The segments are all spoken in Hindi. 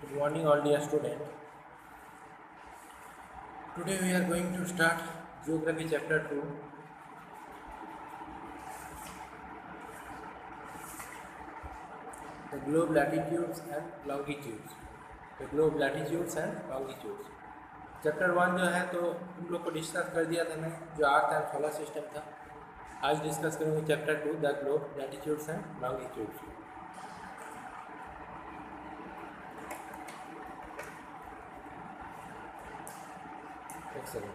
Good morning, all dear students. Today we are going to start Geography Chapter 2. The globe latitudes and longitudes. The globe latitudes and longitudes. Chapter 1 जो है तो तुम लोग को डिस्कस कर दिया था मैं, जो अर्थ एंड सोलर सिस्टम था. आज डिस्कस करेंगे chapter 2 the globe latitudes and longitudes. एक सेकेंड.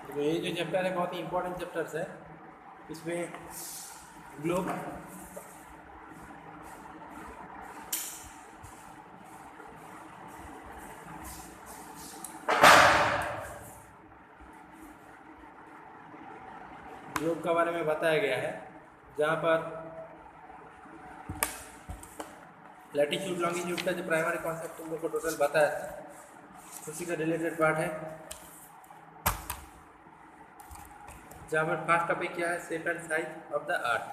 तो ये जो चैप्टर है बहुत ही इंपॉर्टेंट चैप्टर्स है. इसमें ग्लोब ग्लोब के बारे में बताया गया है, जहाँ पर लैटिट्यूड लॉन्गिट्यूड का जो प्राइमरी कॉन्सेप्ट तुम लोग को टोटल बताया था, उसी का रिलेटेड पार्ट है. जहाँ पर फर्स्ट टॉपिक क्या है, shape and size of the earth.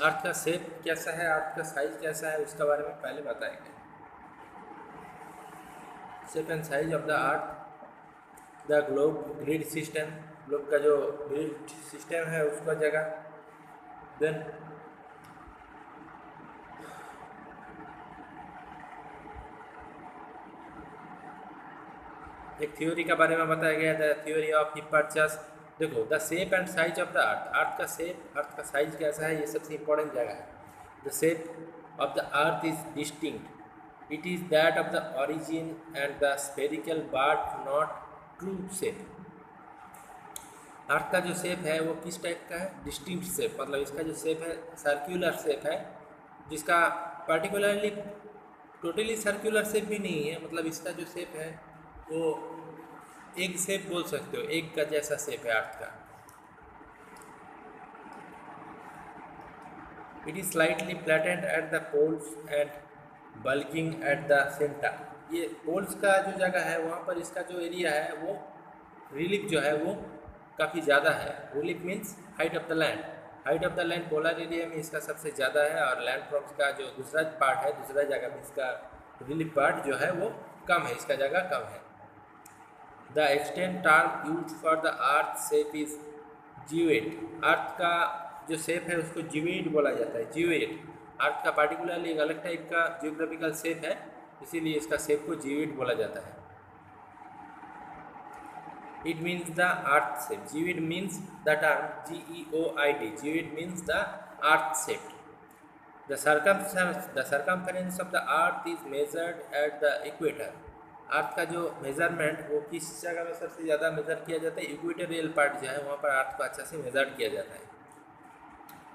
Earth का शेप कैसा है, अर्थ का साइज कैसा है, उसके बारे में पहले बताएंगे. Shape and size of the earth, the globe grid system, globe का जो ग्रिड सिस्टम है उसका जगह. देन एक थ्योरी के बारे में बताया गया, द थ्योरी ऑफ हिप्पार्चस. देखो, the shape and size of the earth, earth का शेप, अर्थ का साइज कैसा है, ये सबसे इंपॉर्टेंट जगह है. The shape of the earth is distinct, it is that of the origin and the spherical but not true shape. Earth का जो शेप है वो किस टाइप का है, डिस्टिंक्ट शेप, मतलब इसका जो शेप है सर्कुलर शेप है, जिसका पर्टिकुलरली टोटली सर्कुलर शेप भी नहीं है, मतलब इसका जो शेप है वो एक शेप बोल सकते हो, एक का जैसा शेप है अर्थ का. It is slightly flattened at the poles and bulging at the centre. ये पोल्स का जो जगह है वहाँ पर इसका जो एरिया है वो रिलीफ जो है वो काफ़ी ज़्यादा है. Relief means height of the land. Height of the land polar area में इसका सबसे ज़्यादा है, और लैंड फ्रॉम्स का जो दूसरा पार्ट है, दूसरा जगह में इसका रिलीफ पार्ट जो है वो कम है, इसका जगह कम है. The extent term use for the earth shape is geoid. Earth का जो शेप है उसको जियोइड बोला जाता है. जियोइड अर्थ का पार्टिकुलरली एक अलग टाइप का जियोग्राफिकल शेप है, इसीलिए इसका शेप को जियोइड बोला जाता है. It means the earth shape. Geoid means the term GEOID. Geoid means the earth shape. The circumference of the earth is measured at the equator. अर्थ का जो मेजरमेंट वो किस जगह में सबसे ज़्यादा मेजर किया जाता है, इक्वेटोरियल पार्ट जो है वहाँ पर अर्थ को अच्छा से मेजर किया जाता है.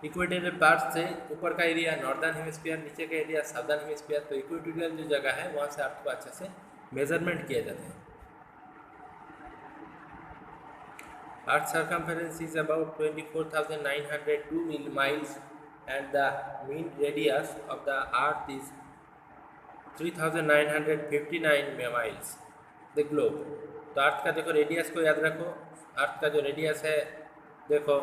इक्वेटोरियल पार्ट से ऊपर का एरिया नॉर्दर्न हेमिस्फीयर, नीचे का एरिया साउदर्न हेमिस्फीयर. तो इक्वेटोरियल जो जगह है वहाँ से अर्थ को अच्छा से मेजरमेंट किया जाता है. Earth circumference is about 24,902 miles and the mean radius of the earth is 3,959 miles. The globe. तो अर्थ का देखो रेडियस को याद रखो. अर्थ का जो रेडियस है देखो,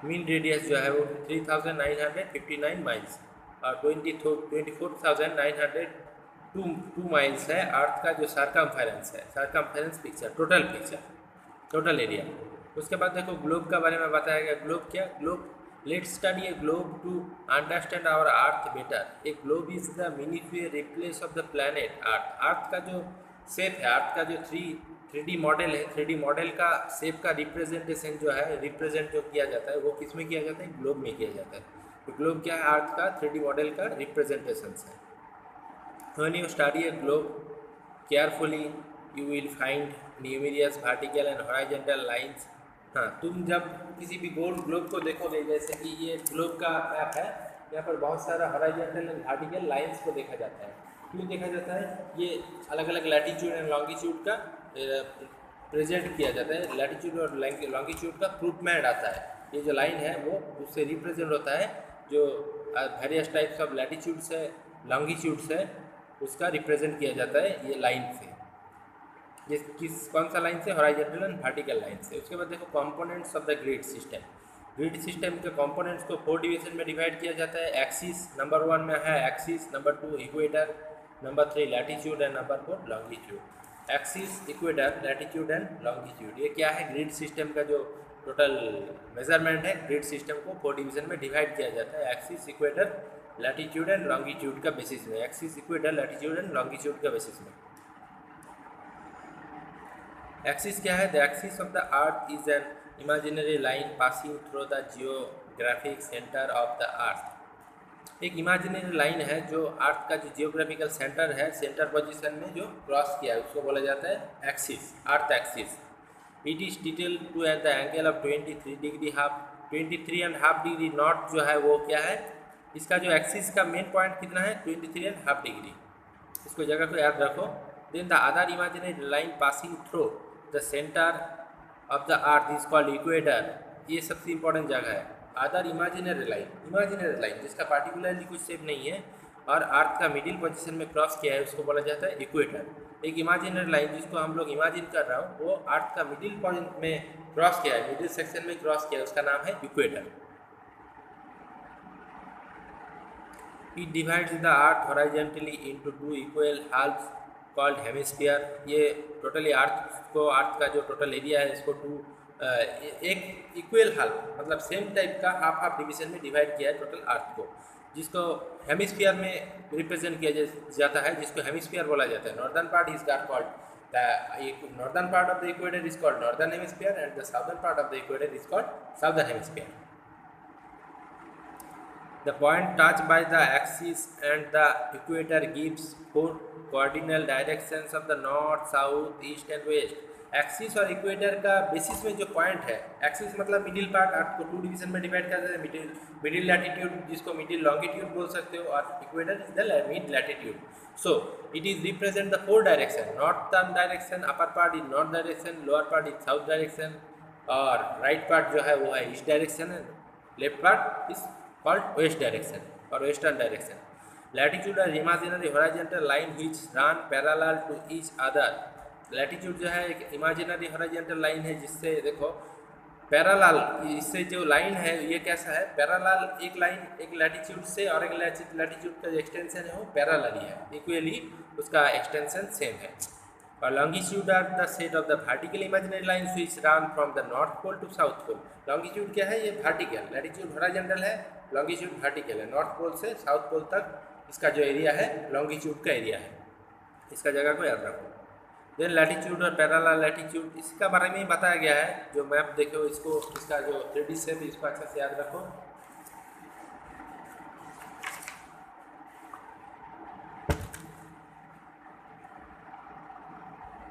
मीन रेडियस जो है वो 3,959 माइल्स और 24,902 माइल्स है. अर्थ का जो सर्कमफेरेंस है, सर्कमफेरेंस पिक्चर, टोटल एरिया. उसके बाद देखो ग्लोब के बारे में बताया गया. ग्लोब क्या, globe let's study a globe to understand our earth better. A globe is the miniature replace of the planet earth. Earth का जो शेप है, अर्थ का जो 3D मॉडल है, 3D मॉडल का शेप का रिप्रेजेंटेशन जो है, रिप्रेजेंट जो किया जाता है वो किस में किया जाता है, ग्लोब में किया जाता है. तो ग्लोब क्या है, अर्थ का 3D मॉडल का रिप्रेजेंटेशन है. When you study a globe carefully you will find numerous vertical and horizontal lines. हाँ, तुम जब किसी भी गोल ग्लोब को देखोगे, जैसे कि ये ग्लोब का मैप है, यहाँ पर बहुत सारा हॉरिजॉन्टल एंड वर्टिकल लाइंस को देखा जाता है. क्यों देखा जाता है, ये अलग अलग लैटिट्यूड एंड लॉन्गिट्यूड का प्रेजेंट किया जाता है. लैटिट्यूड और लॉन्गिट्यूड का प्रूफ में आता है. ये जो लाइन है वो उससे रिप्रेजेंट होता है, जो वेरियस टाइप्स ऑफ लैटिट्यूड्स है, लॉन्गिट्यूड्स है, उसका रिप्रेजेंट किया जाता है ये लाइन से. ये कौन सा लाइन से, हॉरिजॉन्टल एंड वर्टिकल लाइन से। उसके बाद देखो components of the grid system. Grid system के कंपोनेंट्स को 4 डिवीजन में डिवाइड किया जाता है। एक्सिस नंबर 1 में है axis, number 2 equator, number 3 latitude and number 4 longitude. Axis, equator, latitude and longitude, ये क्या है, ग्रिड सिस्टम का जो टोटल मेजरमेंट है। ग्रिड सिस्टम को 4 डिवीजन में डिवाइड किया जाता है, axis, equator, latitude and longitude का बेसिस में। Axis, equator, latitude and longitude का बेसिस में। एक्सिस क्या है, the axis of the earth is an imaginary line passing through the geographic centre of the earth. एक इमेजिनरी लाइन है जो अर्थ का जो जियोग्राफिकल सेंटर है, सेंटर पोजीशन में जो क्रॉस किया है, उसको बोला जाता है axis, earth axis. It is tilted to at the angle of 23 degree half, 23.5 degree north जो है वो क्या है, इसका जो एक्सिस का मेन पॉइंट कितना है, 23.5 डिग्री। इसको जगह को याद रखो। Then the other imaginary line passing through the centre of the earth is called equator. ये सबसे इंपॉर्टेंट जगह है। अदर इमेजिनरी लाइन जिसका पार्टिकुलरली कुछ शेप नहीं है और अर्थ का मिडिल पोजीशन में क्रॉस किया है, उसको बोला जाता है इक्वेटर। एक इमेजिनरी लाइन जिसको हम लोग इमेजिन कर रहा हूँ, वो अर्थ का मिडिल पॉइंट में क्रॉस किया है, मिडिल सेक्शन में क्रॉस किया है, उसका नाम है equator. It divides the earth horizontally into 2 equal halves called hemisphere. ये टोटली अर्थ का जो टोटल एरिया है, इसको एक इक्वल हाल्फ मतलब सेम टाइप का हाफ डिवीजन में डिवाइड किया है टोटल अर्थ को, जिसको हेमिस्फीयर में रिप्रेजेंट किया जाता है, जिसको हेमिस्फीयर बोला जाता है। Northern part is called the northern part of the equator is called northern hemisphere and the southern part of the equator is called southern hemisphere. The point touched by the axis and the equator gives 4 cardinal directions of the north, south, east and west. Axis और इक्वेटर का बेसिस में जो पॉइंट है, एक्सिस मतलब मिडिल पार्ट, अर्थ को 2 डिवीजन में डिवाइड कर देते हैं, मिडिल लैटिट्यूड जिसको मिडिल लॉन्गिट्यूड बोल सकते हो, और equator is the mid latitude. So it is represent the 4 direction, northern direction, upper part is north direction, lower part is south direction, और राइट पार्ट जो है वो है east direction, left part is called west direction or western direction. Latitude are imaginary horizontal line which run parallel to each other. Latitude जो है एक imaginary horizontal line है, जिससे देखो पैरेलल, इससे जो लाइन है ये कैसा है, पैरेलल एक लाइन एक लैटिट्यूड से और एक लैटिट्यूड का जो एक्सटेंशन है वो पैरेलल ही है, इक्वली उसका एक्सटेंशन सेम है। और longitude are the set of the vertical imaginary lines which run from the north pole to south pole. Longitude क्या है, ये वर्टिकल, लैटिट्यूड हॉरिजॉन्टल है, लॉन्गिट्यूड वर्टिकल है। नॉर्थ पोल से साउथ पोल तक इसका जो एरिया है लॉन्गिट्यूड का एरिया है, इसका जगह को याद रखो। देन लैटिट्यूड और पैरेलल लैटिट्यूड, इसका बारे में ही बताया गया है। जो मैप देखो इसको, इसका जो 3D शेप इसको अच्छा से याद रखो।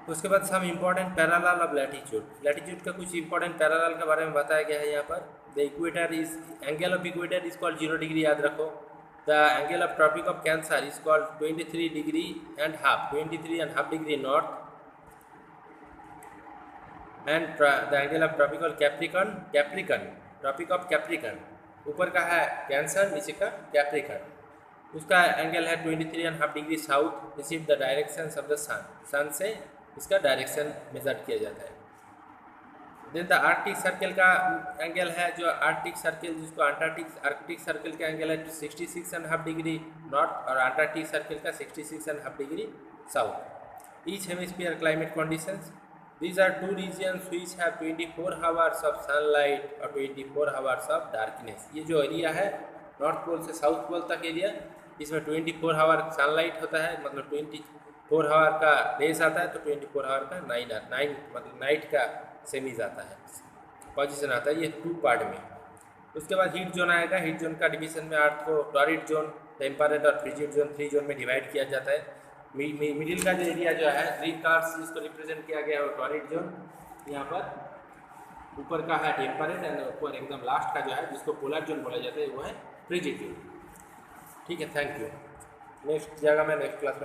उसके बाद some important parallel of latitude. Latitude का कुछ इंपॉर्टेंट पैरेलल के बारे में बताया गया है यहाँ पर। The equator is, angle of equator is called 0 degree, याद रखो। The angle of tropic of cancer is called 23 degree and half, 23.5 degree north, and the angle of tropic of capricorn, tropic of capricorn, ऊपर का है कैंसर, नीचे का कैप्रिकन, उसका एंगल है 23.5 degree south, receive the direction of the sun, sun से इसका डायरेक्शन मेजर किया जाता है। देन द आर्कटिक सर्कल का एंगल है, जो आर्कटिक सर्कल जिसको आर्कटिक सर्कल का एंगल है 66.5 डिग्री नॉर्थ और अंटार्कटिक सर्कल का 66.5 degree south. Each hemisphere climate conditions, these are 2 regions which have 24 hours of sunlight और 24 hours of darkness। ये जो एरिया है नॉर्थ पोल से साउथ पोल तक एरिया, इसमें 24 आवर सनलाइट होता है, मतलब 24 आवर का डेज आता है, तो 24 आवर का 9 मतलब नाइट का सेमीज आता है, पोजीशन आता है, ये 2 पार्ट में। उसके बाद हीट जोन आएगा। हीट जोन का डिवीजन में अर्थ को टॉरिड जोन, टेम्परेट और फ्रिजिड जोन 3 जोन में डिवाइड किया जाता है। मिडिल का जो एरिया जो है 3 कार्स जिसको रिप्रेजेंट किया गया है वो टॉरिड जोन, यहाँ पर ऊपर का है टेम्परेट एंड ऊपर एकदम लास्ट का जो है जिसको पोलर जोन बोला जाता है वो है फ्रिजिड जोन। ठीक है, थैंक यू। नेक्स्ट जगह मैं नेक्स्ट क्लास में